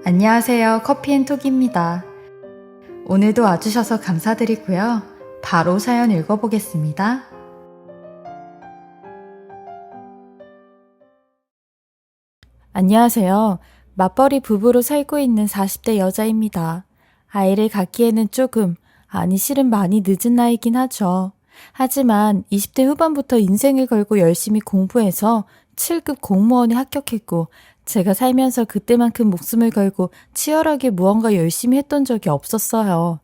안녕하세요. 커피앤톡입니다. 오늘도 와주셔서 감사드리고요. 바로 사연 읽어보겠습니다. 안녕하세요. 맞벌이 부부로 살고 있는 40대 여자입니다. 아이를 갖기에는 조금, 아니 실은 많이 늦은 나이긴 하죠. 하지만 20대 후반부터 인생을 걸고 열심히 공부해서 7급 공무원에 합격했고, 제가 살면서 그때만큼 목숨을 걸고 치열하게 무언가 열심히 했던 적이 없었어요.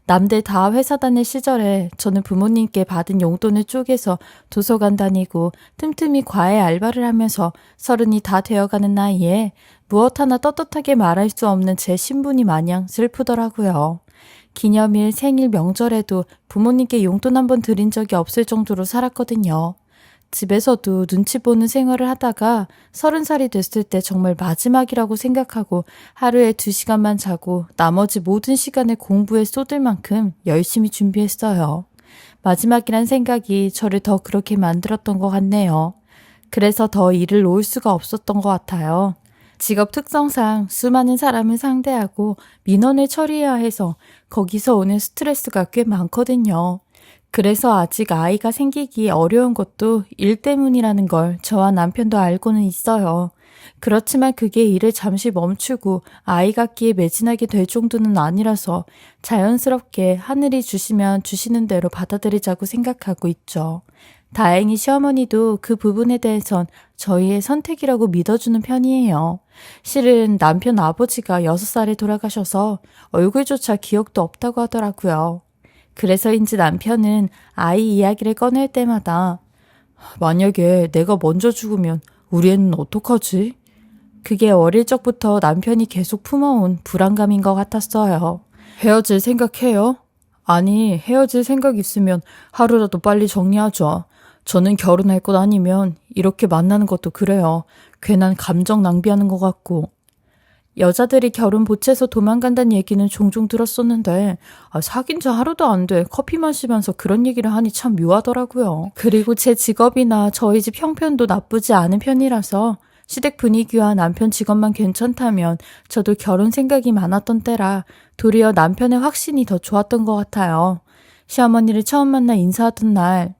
남들 다 회사 다닐 시절에 저는 부모님께 받은 용돈을 쪼개서 도서관 다니고 틈틈이 과외 알바를 하면서 30이 다 되어가는 나이에 무엇 하나 떳떳하게 말할 수 없는 제 신분이 마냥 슬프더라고요. 기념일, 생일, 명절에도 부모님께 용돈 한 번 드린 적이 없을 정도로 살았거든요. 집에서도 눈치 보는 생활을 하다가 30살이 됐을 때 정말 마지막이라고 생각하고 하루에 2시간만 자고 나머지 모든 시간을 공부에 쏟을 만큼 열심히 준비했어요. 마지막이란 생각이 저를 더 그렇게 만들었던 것 같네요. 그래서 더 일을 놓을 수가 없었던 것 같아요. 직업 특성상 수많은 사람을 상대하고 민원을 처리해야 해서 거기서 오는 스트레스가 꽤 많거든요. 그래서 아직 아이가 생기기 어려운 것도 일 때문이라는 걸 저와 남편도 알고는 있어요. 그렇지만 그게 일을 잠시 멈추고 아이 갖기에 매진하게 될 정도는 아니라서 자연스럽게 하늘이 주시면 주시는 대로 받아들이자고 생각하고 있죠. 다행히 시어머니도 그 부분에 대해선 저희의 선택이라고 믿어주는 편이에요. 실은 남편 아버지가 6살에 돌아가셔서 얼굴조차 기억도 없다고 하더라고요. 그래서인지 남편은 아이 이야기를 꺼낼 때마다 만약에 내가 먼저 죽으면 우리 애는 어떡하지? 그게 어릴 적부터 남편이 계속 품어온 불안감인 것 같았어요. 헤어질 생각해요? 아니, 헤어질 생각 있으면 하루라도 빨리 정리하죠. 저는 결혼할 것 아니면 이렇게 만나는 것도 그래요. 괜한 감정 낭비하는 것 같고. 여자들이 결혼 보채서 도망간다는 얘기는 종종 들었었는데 사귄 지 하루도 안 돼 커피 마시면서 그런 얘기를 하니 참 묘하더라고요. 그리고 제 직업이나 저희 집 형편도 나쁘지 않은 편이라서 시댁 분위기와 남편 직업만 괜찮다면 저도 결혼 생각이 많았던 때라 도리어 남편의 확신이 더 좋았던 것 같아요. 시어머니를 처음 만나 인사하던 날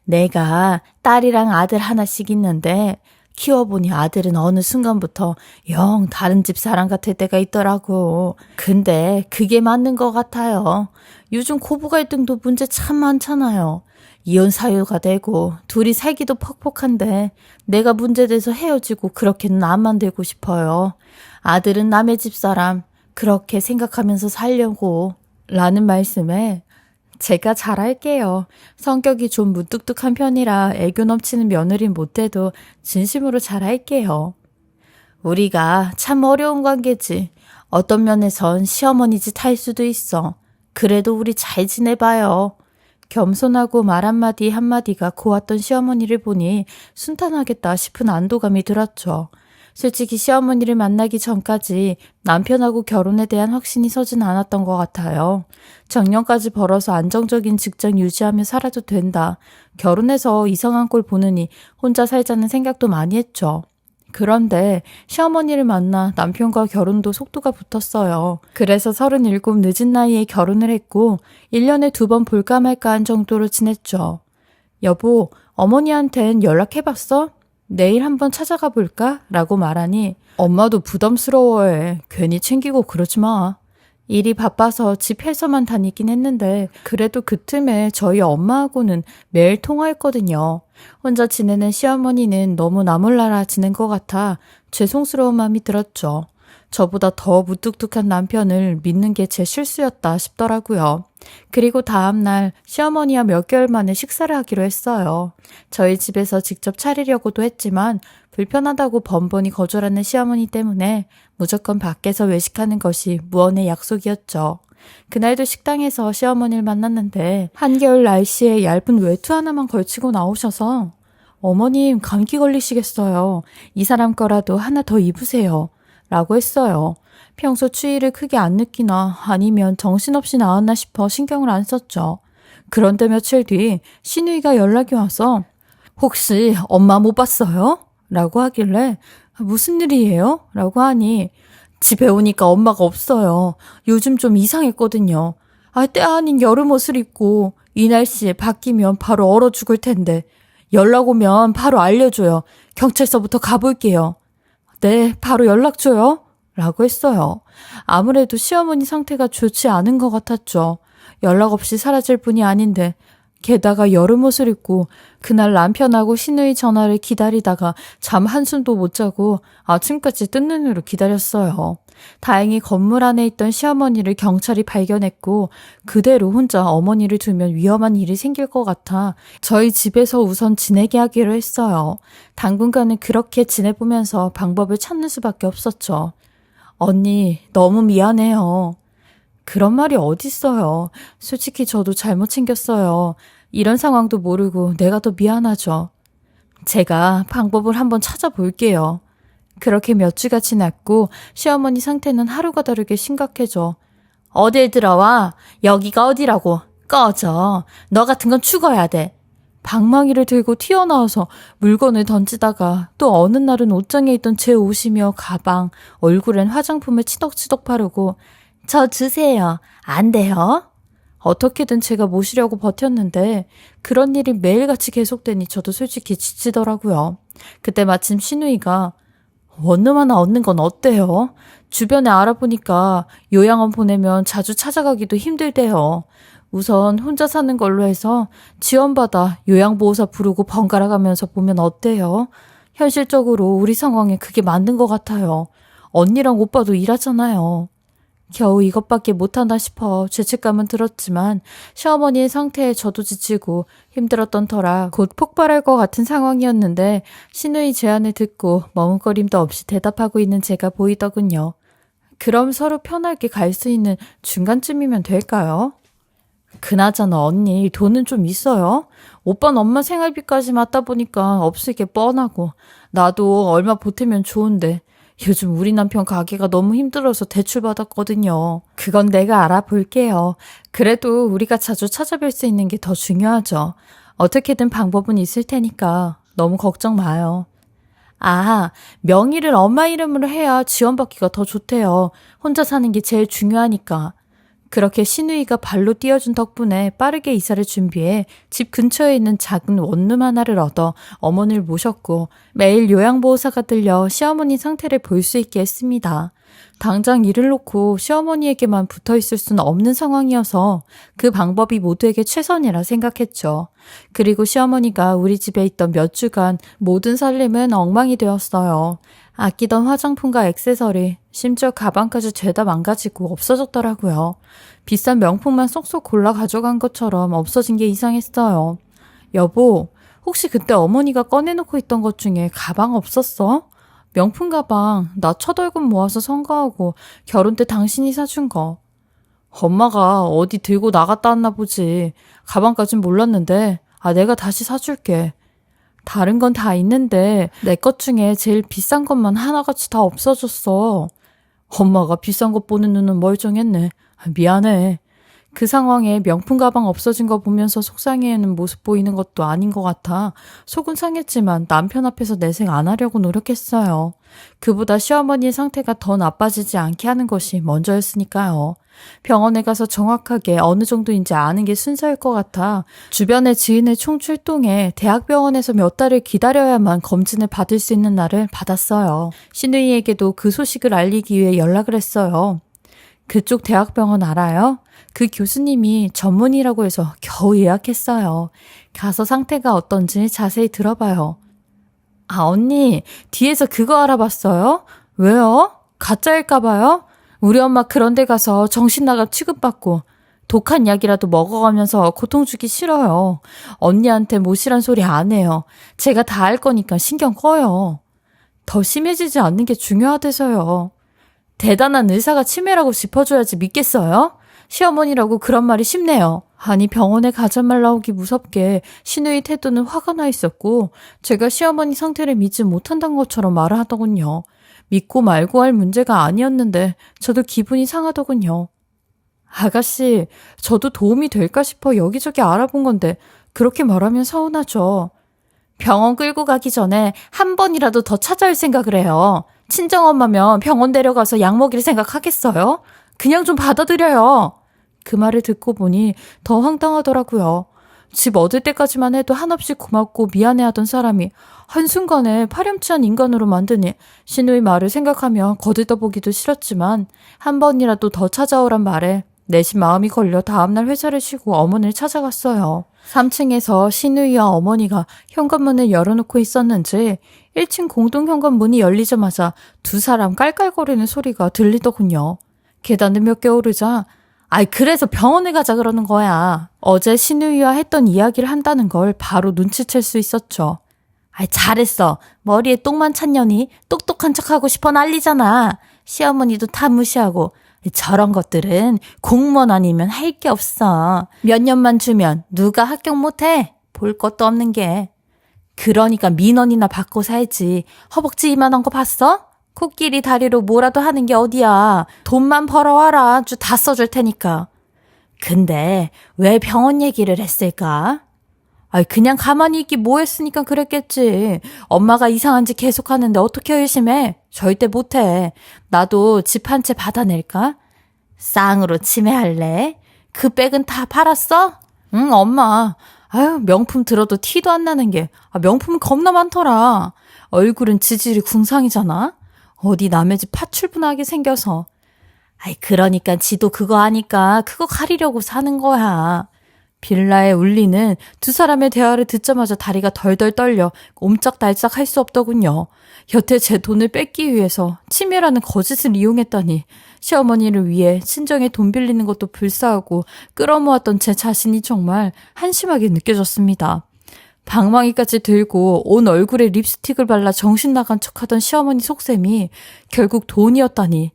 내가 딸이랑 아들 하나씩 있는데 키워보니 아들은 어느 순간부터 영 다른 집 사람 같을 때가 있더라고. 근데 그게 맞는 것 같아요. 요즘 고부 갈등도 문제 참 많잖아요. 이혼 사유가 되고 둘이 살기도 퍽퍽한데 내가 문제돼서 헤어지고 그렇게는 안 만들고 싶어요. 아들은 남의 집 사람 그렇게 생각하면서 살려고 라는 말씀에 제가 잘할게요. 성격이 좀 무뚝뚝한 편이라 애교 넘치는 며느리는 못해도 진심으로 잘할게요. 우리가 참 어려운 관계지. 어떤 면에선 시어머니 짓 할 수도 있어. 그래도 우리 잘 지내봐요. 겸손하고 말 한마디 한마디가 고왔던 시어머니를 보니 순탄하겠다 싶은 안도감이 들었죠. 솔직히 시어머니를 만나기 전까지 남편하고 결혼에 대한 확신이 서진 않았던 것 같아요. 정년까지 벌어서 안정적인 직장 유지하며 살아도 된다. 결혼해서 이상한 꼴 보느니 혼자 살자는 생각도 많이 했죠. 그런데 시어머니를 만나 남편과 결혼도 속도가 붙었어요. 그래서 37 늦은 나이에 결혼을 했고 1년에 2번 볼까 말까 한 정도로 지냈죠. 여보, 어머니한텐 연락해봤어? 내일 한번 찾아가 볼까? 라고 말하니 엄마도 부담스러워해. 괜히 챙기고 그러지 마. 일이 바빠서 집 회사만 다니긴 했는데 그래도 그 틈에 저희 엄마하고는 매일 통화했거든요. 혼자 지내는 시어머니는 너무 나 몰라라 지낸 것 같아 죄송스러운 마음이 들었죠. 저보다 더 무뚝뚝한 남편을 믿는 게 제 실수였다 싶더라고요. 그리고 다음날 시어머니와 몇 개월 만에 식사를 하기로 했어요. 저희 집에서 직접 차리려고도 했지만 불편하다고 번번이 거절하는 시어머니 때문에 무조건 밖에서 외식하는 것이 무언의 약속이었죠. 그날도 식당에서 시어머니를 만났는데 한겨울 날씨에 얇은 외투 하나만 걸치고 나오셔서 어머님 감기 걸리시겠어요. 이 사람 거라도 하나 더 입으세요. 라고 했어요. 평소 추위를 크게 안 느끼나 아니면 정신없이 나왔나 싶어 신경을 안 썼죠. 그런데 며칠 뒤 시누이가 연락이 와서 혹시 엄마 못 봤어요? 라고 하길래 무슨 일이에요? 라고 하니 집에 오니까 엄마가 없어요. 요즘 좀 이상했거든요. 때 아닌 여름 옷을 입고 이 날씨에 바뀌면 바로 얼어 죽을 텐데 연락 오면 바로 알려줘요. 경찰서부터 가볼게요. 네, 바로 연락 줘요. 라고 했어요. 아무래도 시어머니 상태가 좋지 않은 것 같았죠. 연락 없이 사라질 뿐이 아닌데 게다가 여름 옷을 입고 그날 남편하고 시누이 전화를 기다리다가 잠 한숨도 못 자고 아침까지 뜬 눈으로 기다렸어요. 다행히 건물 안에 있던 시어머니를 경찰이 발견했고 그대로 혼자 어머니를 두면 위험한 일이 생길 것 같아 저희 집에서 우선 지내게 하기로 했어요. 당분간은 그렇게 지내보면서 방법을 찾는 수밖에 없었죠. 언니, 너무 미안해요. 그런 말이 어딨어요. 솔직히 저도 잘못 챙겼어요. 이런 상황도 모르고 내가 더 미안하죠. 제가 방법을 한번 찾아볼게요. 그렇게 몇 주가 지났고 시어머니 상태는 하루가 다르게 심각해져. 어딜 들어와? 여기가 어디라고? 꺼져. 너 같은 건 죽어야 돼. 방망이를 들고 튀어나와서 물건을 던지다가 또 어느 날은 옷장에 있던 제 옷이며 가방, 얼굴엔 화장품을 치덕치덕 바르고 저 주세요. 안 돼요? 어떻게든 제가 모시려고 버텼는데 그런 일이 매일같이 계속되니 저도 솔직히 지치더라고요. 그때 마침 시누이가 원룸 하나 얻는 건 어때요? 주변에 알아보니까 요양원 보내면 자주 찾아가기도 힘들대요. 우선 혼자 사는 걸로 해서 지원받아 요양보호사 부르고 번갈아 가면서 보면 어때요? 현실적으로 우리 상황에 그게 맞는 것 같아요. 언니랑 오빠도 일하잖아요. 겨우 이것밖에 못한다 싶어 죄책감은 들었지만 시어머니의 상태에 저도 지치고 힘들었던 터라 곧 폭발할 것 같은 상황이었는데 시누이 제안을 듣고 머뭇거림도 없이 대답하고 있는 제가 보이더군요. 그럼 서로 편하게 갈 수 있는 중간쯤이면 될까요? 그나저나 언니 돈은 좀 있어요? 오빠는 엄마 생활비까지 맞다 보니까 없을 게 뻔하고 나도 얼마 보태면 좋은데 요즘 우리 남편 가게가 너무 힘들어서 대출받았거든요. 그건 내가 알아볼게요. 그래도 우리가 자주 찾아뵐 수 있는 게 더 중요하죠. 어떻게든 방법은 있을 테니까 너무 걱정 마요. 명의를 엄마 이름으로 해야 지원받기가 더 좋대요. 혼자 사는 게 제일 중요하니까. 그렇게 시누이가 발로 띄워준 덕분에 빠르게 이사를 준비해 집 근처에 있는 작은 원룸 하나를 얻어 어머니를 모셨고 매일 요양보호사가 들려 시어머니 상태를 볼 수 있게 했습니다. 당장 일을 놓고 시어머니에게만 붙어있을 수는 없는 상황이어서 그 방법이 모두에게 최선이라 생각했죠. 그리고 시어머니가 우리 집에 있던 몇 주간 모든 살림은 엉망이 되었어요. 아끼던 화장품과 액세서리, 심지어 가방까지 죄다 망가지고 없어졌더라고요. 비싼 명품만 쏙쏙 골라 가져간 것처럼 없어진 게 이상했어요. 여보, 혹시 그때 어머니가 꺼내놓고 있던 것 중에 가방 없었어? 명품 가방, 나 첫 월급 모아서 선거하고 결혼 때 당신이 사준 거. 엄마가 어디 들고 나갔다 왔나 보지. 가방까진 몰랐는데, 내가 다시 사줄게. 다른 건 다 있는데 내 것 중에 제일 비싼 것만 하나같이 다 없어졌어. 엄마가 비싼 것 보는 눈은 멀쩡했네. 미안해. 그 상황에 명품 가방 없어진 거 보면서 속상해하는 모습 보이는 것도 아닌 것 같아 속은 상했지만 남편 앞에서 내색 안 하려고 노력했어요. 그보다 시어머니의 상태가 더 나빠지지 않게 하는 것이 먼저였으니까요. 병원에 가서 정확하게 어느 정도인지 아는 게 순서일 것 같아 주변의 지인을 총출동해 대학병원에서 몇 달을 기다려야만 검진을 받을 수 있는 날을 받았어요. 시누이에게도 그 소식을 알리기 위해 연락을 했어요. 그쪽 대학병원 알아요? 그 교수님이 전문의라고 해서 겨우 예약했어요. 가서 상태가 어떤지 자세히 들어봐요. 언니, 뒤에서 그거 알아봤어요? 왜요? 가짜일까봐요? 우리 엄마 그런 데 가서 정신나간 취급받고 독한 약이라도 먹어가면서 고통 주기 싫어요. 언니한테 모시란 소리 안 해요. 제가 다 알 거니까 신경 꺼요. 더 심해지지 않는 게 중요하대서요. 대단한 의사가 치매라고 짚어줘야지 믿겠어요? 시어머니라고 그런 말이 쉽네요. 아니 병원에 가자말 나오기 무섭게 시누이 태도는 화가 나 있었고 제가 시어머니 상태를 믿지 못한다는 것처럼 말을 하더군요. 믿고 말고 할 문제가 아니었는데 저도 기분이 상하더군요. 아가씨, 저도 도움이 될까 싶어 여기저기 알아본 건데 그렇게 말하면 서운하죠. 병원 끌고 가기 전에 한 번이라도 더 찾아올 생각을 해요. 친정엄마면 병원 데려가서 약 먹일 생각하겠어요? 그냥 좀 받아들여요. 그 말을 듣고 보니 더 황당하더라고요. 집 얻을 때까지만 해도 한없이 고맙고 미안해하던 사람이 한순간에 파렴치한 인간으로 만드니 신우의 말을 생각하며 거들떠보기도 싫었지만 한 번이라도 더 찾아오란 말에 내심 마음이 걸려 다음날 회사를 쉬고 어머니를 찾아갔어요. 3층에서 신우이와 어머니가 현관문을 열어놓고 있었는지 1층 공동 현관문이 열리자마자 두 사람 깔깔거리는 소리가 들리더군요. 계단을 몇 개 오르자 그래서 병원을 가자 그러는 거야. 어제 신우이와 했던 이야기를 한다는 걸 바로 눈치챌 수 있었죠. 잘했어. 머리에 똥만 찼냐니 똑똑한 척하고 싶어 난리잖아. 시어머니도 다 무시하고. 저런 것들은 공무원 아니면 할 게 없어. 몇 년만 주면 누가 합격 못해? 볼 것도 없는 게. 그러니까 민원이나 받고 살지. 허벅지 이만한 거 봤어? 코끼리 다리로 뭐라도 하는 게 어디야. 돈만 벌어와라. 아주 다 써줄 테니까. 근데 왜 병원 얘기를 했을까? 그냥 가만히 있기 뭐 했으니까 그랬겠지. 엄마가 이상한 짓 계속 하는데 어떻게 의심해? 절대 못해. 나도 집 한 채 받아낼까? 쌍으로 치매할래? 그 백은 다 팔았어? 응, 엄마. 명품 들어도 티도 안 나는 게. 명품이 겁나 많더라. 얼굴은 지질이 궁상이잖아. 어디 남의 집 파출분하게 생겨서. 그러니까 지도 그거 하니까 그거 가리려고 사는 거야. 빌라에 울리는 두 사람의 대화를 듣자마자 다리가 덜덜 떨려 옴짝달싹 할 수 없더군요. 여태 제 돈을 뺏기 위해서 치매라는 거짓을 이용했다니 시어머니를 위해 친정에 돈 빌리는 것도 불사하고 끌어모았던 제 자신이 정말 한심하게 느껴졌습니다. 방망이까지 들고 온 얼굴에 립스틱을 발라 정신 나간 척하던 시어머니 속셈이 결국 돈이었다니.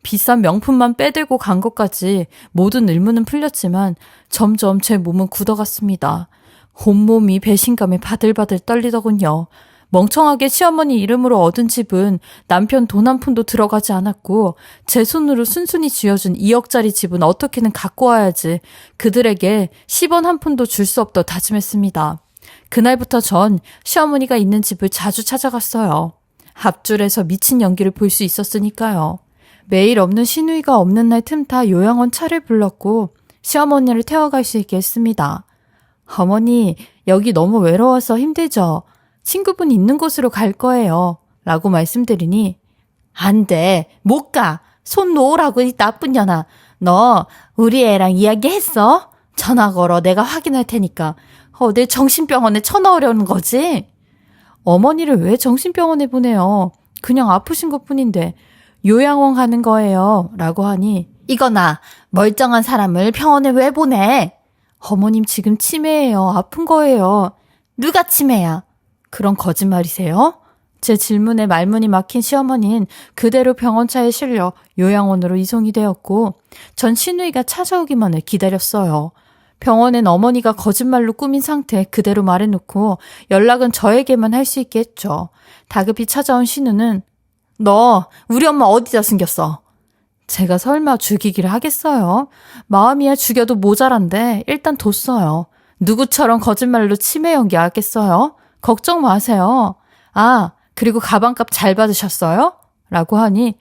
비싼 명품만 빼들고 간 것까지 모든 의문은 풀렸지만 점점 제 몸은 굳어갔습니다. 온몸이 배신감에 바들바들 떨리더군요. 멍청하게 시어머니 이름으로 얻은 집은 남편 돈 한 푼도 들어가지 않았고 제 손으로 순순히 쥐어준 2억짜리 집은 어떻게든 갖고 와야지 그들에게 10원 한 푼도 줄 수 없다 다짐했습니다. 그날부터 전 시어머니가 있는 집을 자주 찾아갔어요. 앞줄에서 미친 연기를 볼 수 있었으니까요. 매일 없는 신우이가 없는 날 틈타 요양원 차를 불렀고 시어머니를 태워갈 수 있게 했습니다. 어머니, 여기 너무 외로워서 힘들죠? 친구분 있는 곳으로 갈 거예요. 라고 말씀드리니 안 돼, 못 가. 손 놓으라고 이 나쁜 년아. 너 우리 애랑 이야기했어? 전화 걸어, 내가 확인할 테니까. 내 정신병원에 쳐넣으려는 거지? 어머니를 왜 정신병원에 보내요? 그냥 아프신 것뿐인데. 요양원 가는 거예요. 라고 하니 이거나 멀쩡한 사람을 병원에 왜 보내? 어머님 지금 치매예요. 아픈 거예요. 누가 치매야? 그런 거짓말이세요? 제 질문에 말문이 막힌 시어머니는 그대로 병원차에 실려 요양원으로 이송이 되었고 전 신우이가 찾아오기만을 기다렸어요. 병원엔 어머니가 거짓말로 꾸민 상태 그대로 말해놓고 연락은 저에게만 할 수 있게 했죠. 다급히 찾아온 신우는 너 우리 엄마 어디다 숨겼어? 제가 설마 죽이기를 하겠어요? 마음이야 죽여도 모자란데 일단 뒀어요. 누구처럼 거짓말로 치매 연기하겠어요? 걱정 마세요. 그리고 가방값 잘 받으셨어요? 라고 하니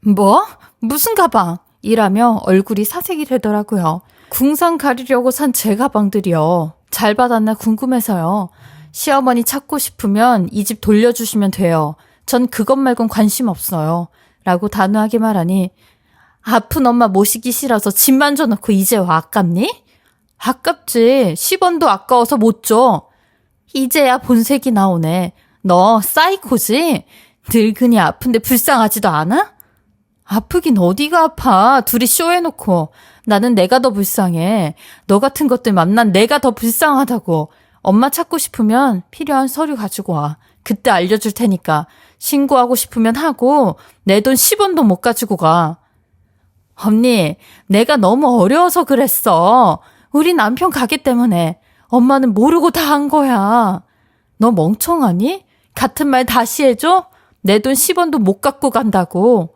뭐? 무슨 가방? 이라며 얼굴이 사색이 되더라고요. 궁상 가리려고 산 제 가방들이요. 잘 받았나 궁금해서요. 시어머니 찾고 싶으면 이 집 돌려주시면 돼요. 전 그것 말곤 관심 없어요. 라고 단호하게 말하니 아픈 엄마 모시기 싫어서 집만 줘놓고 이제 와 아깝니? 아깝지. 10원도 아까워서 못 줘. 이제야 본색이 나오네. 너 사이코지? 늙은이 아픈데 불쌍하지도 않아? 아프긴 어디가 아파. 둘이 쇼해놓고. 나는 내가 더 불쌍해. 너 같은 것들 만난 내가 더 불쌍하다고. 엄마 찾고 싶으면 필요한 서류 가지고 와. 그때 알려줄 테니까. 신고하고 싶으면 하고 내 돈 10원도 못 가지고 가. 언니, 내가 너무 어려워서 그랬어. 우리 남편 가게 때문에. 엄마는 모르고 다 한 거야. 너 멍청하니? 같은 말 다시 해줘? 내 돈 10원도 못 갖고 간다고.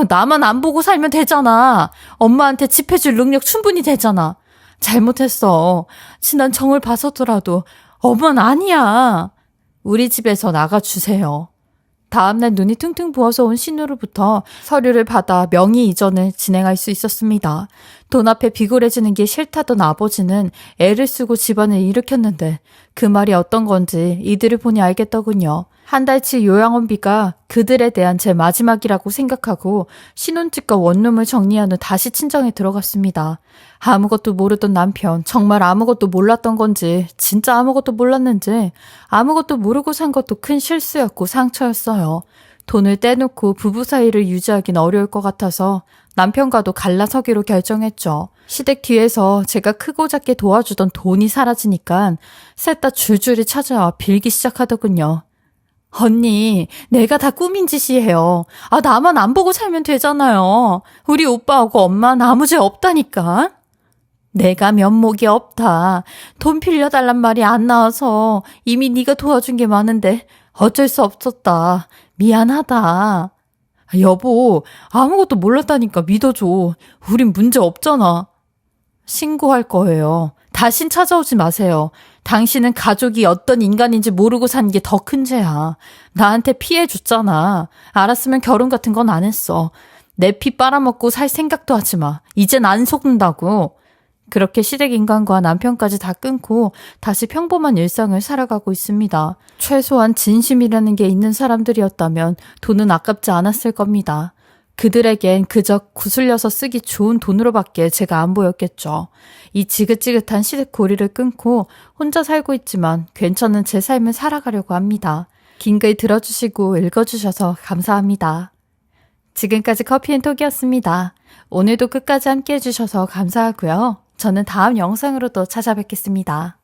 나만 안 보고 살면 되잖아. 엄마한테 집 해줄 능력 충분히 되잖아. 잘못했어. 지난 정을 봐서더라도 엄마는 아니야. 우리 집에서 나가주세요. 다음날 눈이 퉁퉁 부어서 온 신우로부터 서류를 받아 명의 이전을 진행할 수 있었습니다. 돈 앞에 비굴해지는 게 싫다던 아버지는 애를 쓰고 집안을 일으켰는데 그 말이 어떤 건지 이들을 보니 알겠더군요. 한 달치 요양원비가 그들에 대한 제 마지막이라고 생각하고 신혼집과 원룸을 정리한 후 다시 친정에 들어갔습니다. 아무것도 모르던 남편, 정말 아무것도 몰랐던 건지, 진짜 아무것도 몰랐는지, 아무것도 모르고 산 것도 큰 실수였고 상처였어요. 돈을 떼놓고 부부 사이를 유지하긴 어려울 것 같아서 남편과도 갈라서기로 결정했죠. 시댁 뒤에서 제가 크고 작게 도와주던 돈이 사라지니까 셋 다 줄줄이 찾아와 빌기 시작하더군요. 언니, 내가 다 꾸민 짓이에요. 나만 안 보고 살면 되잖아요. 우리 오빠하고 엄마는 아무 죄 없다니까. 내가 면목이 없다. 돈 빌려달란 말이 안 나와서 이미 네가 도와준 게 많은데 어쩔 수 없었다. 미안하다. 여보, 아무것도 몰랐다니까 믿어줘. 우린 문제 없잖아. 신고할 거예요. 다신 찾아오지 마세요. 당신은 가족이 어떤 인간인지 모르고 산 게 더 큰 죄야. 나한테 피해 줬잖아. 알았으면 결혼 같은 건 안 했어. 내 피 빨아먹고 살 생각도 하지 마. 이젠 안 속는다고. 그렇게 시댁 인간과 남편까지 다 끊고 다시 평범한 일상을 살아가고 있습니다. 최소한 진심이라는 게 있는 사람들이었다면 돈은 아깝지 않았을 겁니다. 그들에겐 그저 구슬려서 쓰기 좋은 돈으로밖에 제가 안 보였겠죠. 이 지긋지긋한 시댁 고리를 끊고 혼자 살고 있지만 괜찮은 제 삶을 살아가려고 합니다. 긴 글 들어주시고 읽어주셔서 감사합니다. 지금까지 커피앤톡이었습니다. 오늘도 끝까지 함께 해주셔서 감사하고요. 저는 다음 영상으로 또 찾아뵙겠습니다.